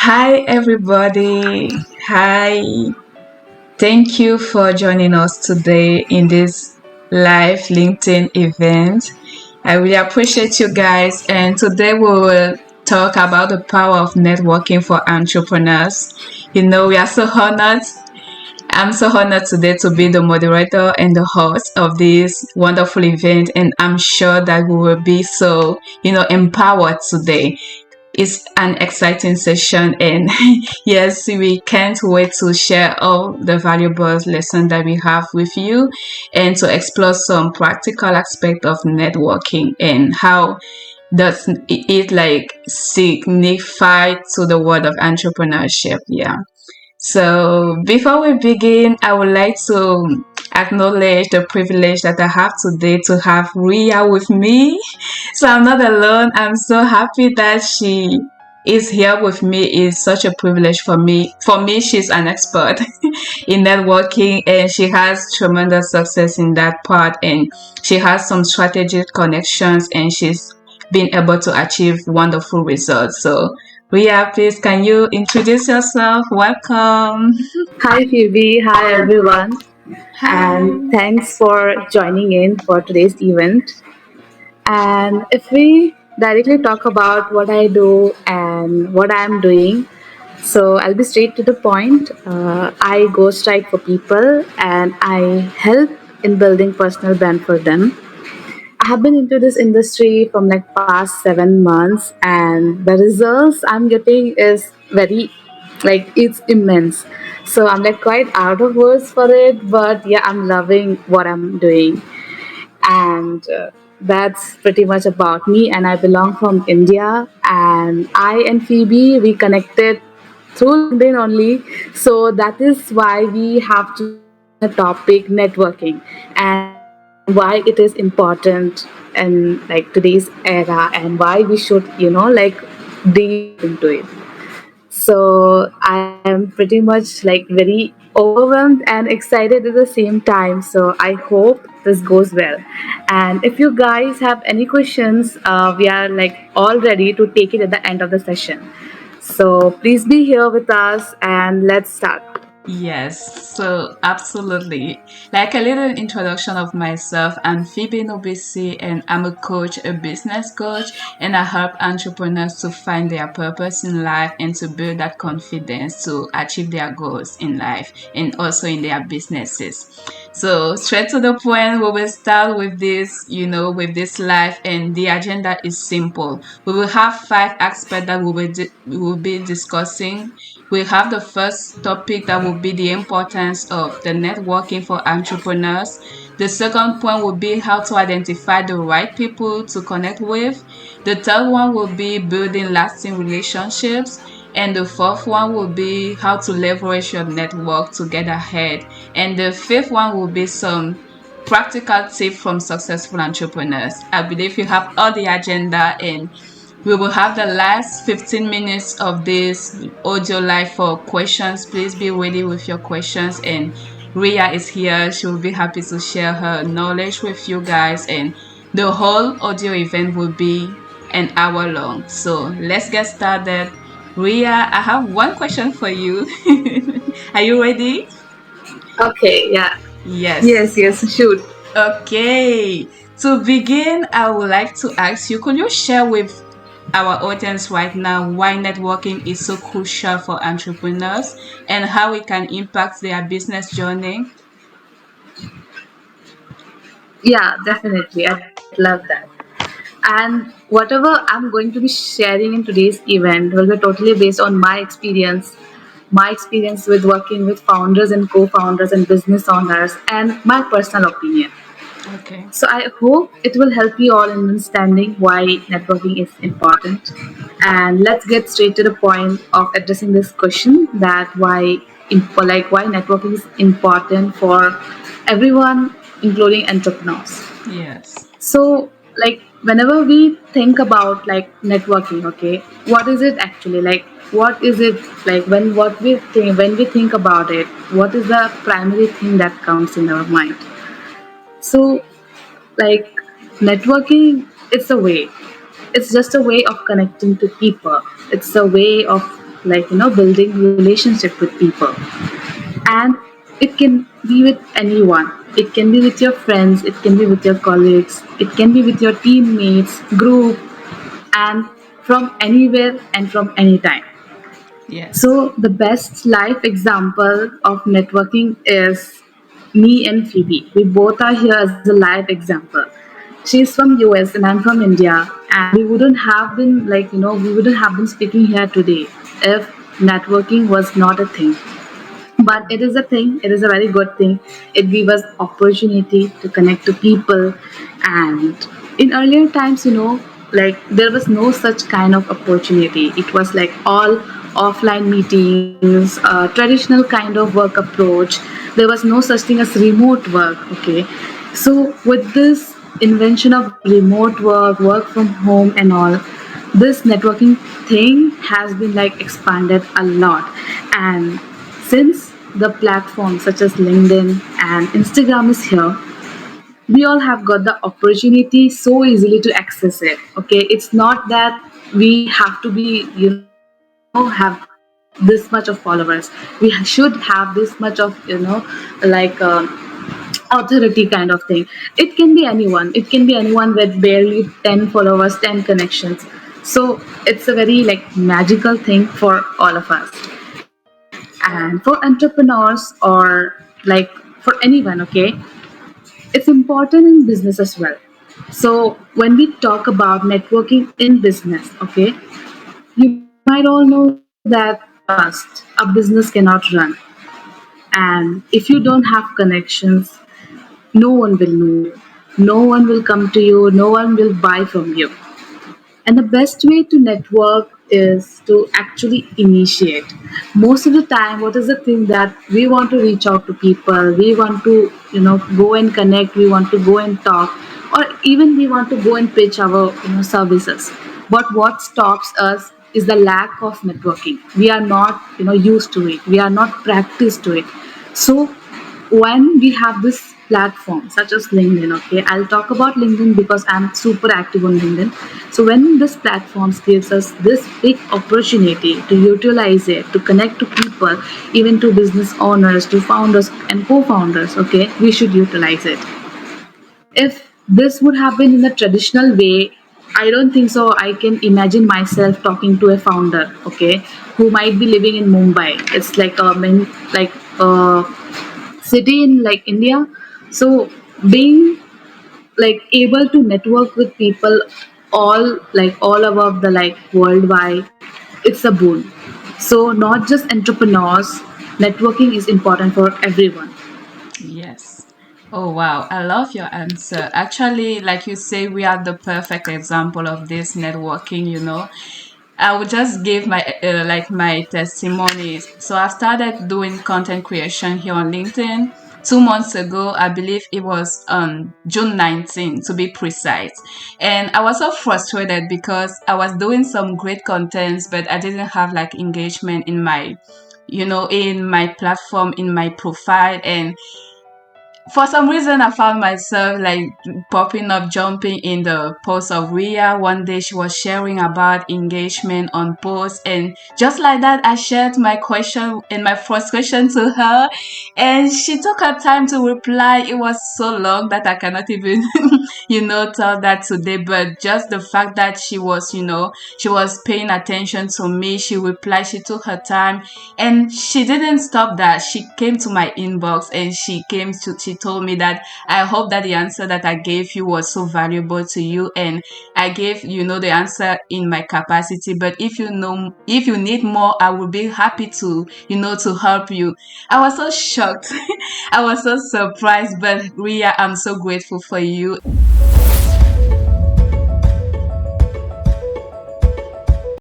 Hi, everybody. Hi. Thank you for joining us today in this live LinkedIn event. I really appreciate you guys. And today we will talk about the power of networking for entrepreneurs. We are so honored. I'm so honored today to be the moderator and the host of this wonderful event. And I'm sure that we will be so, empowered today. It's an exciting session, and yes, we can't wait to share all the valuable lessons that we have with you and to explore some practical aspect of networking and how does it like signify to the world of entrepreneurship. Yeah. So before we begin, I would like to acknowledge the privilege that I have today to have Ria with me. So I'm not alone. I'm so happy that she is here with me. It's such a privilege for me. For me, she's an expert in networking and she has tremendous success in that part and she has some strategic connections and she's been able to achieve wonderful results. So Ria, please can you introduce yourself? Welcome. Hi Phoebe, hi everyone, and Hi. thanks for joining in for today's event. And if we directly talk about what I do and what I'm doing, so I'll be straight to the point. I ghostwrite for people and I help in building personal brand for them. I have been into this industry from like past 7 months, and the results I'm getting is very like it's immense. So I'm like quite out of words for it, but yeah, I'm loving what I'm doing, and that's pretty much about me. And I belong from India, and I and Phoebe we connected through LinkedIn only. So that is why we have to discuss on a topic networking and why it is important in like today's era and why we should like dig deep into it. So I am pretty much like very overwhelmed and excited at the same time. So I hope this goes well. And if you guys have any questions, we are like all ready to take it at the end of the session. So please be here with us and let's start. Yes, so absolutely. Like a little introduction of myself, I'm Phoebe Nobisi and I'm a coach, a business coach, and I help entrepreneurs to find their purpose in life and to build that confidence to achieve their goals in life and also in their businesses. So straight to the point, we will start with this, with this life, and the agenda is simple. We will have five aspects that we will be discussing. We have the first topic that will be the importance of the networking for entrepreneurs. The second point will be how to identify the right people to connect with. The third one will be building lasting relationships. And the fourth one will be how to leverage your network to get ahead. And the fifth one will be some practical tips from successful entrepreneurs. I believe you have all the agenda and we will have the last 15 minutes of this audio live for questions. Please be ready with your questions. And Ria is here. She will be happy to share her knowledge with you guys. And the whole audio event will be an hour long. So let's get started. Ria, I have one question for you. Are you ready? Okay, yeah. Yes. Yes, yes, shoot. Okay. To begin, I would like to ask you, could you share with our audience right now why networking is so crucial for entrepreneurs and how it can impact their business journey? Yeah, definitely. I'd love that. And whatever I'm going to be sharing in today's event will be totally based on my experience with working with founders and co-founders and business owners, and my personal opinion. Okay. So I hope it will help you all in understanding why networking is important. And let's get straight to the point of addressing this question that why networking is important for everyone, including entrepreneurs. Yes. So, like, whenever we think about like networking, okay, what is it actually like? What is it like when we think about it? What is the primary thing that comes in our mind? So, like, networking, it's a way. It's just a way of connecting to people. It's a way of like building relationship with people. And it can be with anyone. It can be with your friends, it can be with your colleagues, it can be with your teammates, group, and from anywhere and from anytime. Yes. So the best life example of networking is me and Phoebe. We both are here as a live example. She's from US and I'm from India, and we wouldn't have been we wouldn't have been speaking here today if networking was not a thing. But it is a thing, it is a very good thing. It gives us opportunity to connect to people. And in earlier times, like there was no such kind of opportunity. It was like all offline meetings, traditional kind of work approach. There was no such thing as remote work. Okay, so with this invention of remote work from home and all, this networking thing has been like expanded a lot. And since the platforms such as LinkedIn and Instagram is here, we all have got the opportunity so easily to access it. Okay, it's not that we have to be, have this much of followers. We should have this much of, like authority kind of thing. It can be anyone. It can be anyone with barely 10 followers, 10 connections. So it's a very like magical thing for all of us. And for entrepreneurs or like for anyone, okay, it's important in business as well. So when we talk about networking in business, okay, you might all know that trust a business cannot run. And if you don't have connections, no one will know you. No one will come to you. No one will buy from you. And the best way to network is to actually initiate. Most of the time, what is the thing that we want to reach out to people, we want to, go and connect, we want to go and talk, or even we want to go and pitch our, services. But what stops us is the lack of networking. We are not, used to it. We are not practiced to it. So when we have this platform such as LinkedIn, okay, I'll talk about LinkedIn because I'm super active on LinkedIn. So when this platforms gives us this big opportunity to utilize it, to connect to people, even to business owners, to founders and co-founders, okay, we should utilize it. If this would happen in the traditional way, I don't think so. I can imagine myself talking to a founder, okay, who might be living in Mumbai. It's like a city in like India. So being like able to network with people all above the like worldwide, it's a boon. So not just entrepreneurs, networking is important for everyone. Yes. Oh wow, I love your answer. Actually, like you say, we are the perfect example of this networking, you know. I would just give my like my testimonies. So I started doing content creation here on LinkedIn 2 months ago. I believe it was June 19th to be precise. And I was so frustrated because I was doing some great contents, but I didn't have like engagement in my in my platform, in my profile. And for some reason I found myself like popping up, jumping in the post of Ria. One day she was sharing about engagement on posts, and just like that I shared my question and my frustration to her, and she took her time to reply. It was so long that I cannot even tell that today, but just the fact that she was paying attention to me, she replied, she took her time, and she didn't stop that. She came to my inbox and she told me that I hope that the answer that I gave you was so valuable to you, and I gave the answer in my capacity, but if you need more, I will be happy to to help you. I was so shocked. I was so surprised, but Ria, I'm so grateful for you.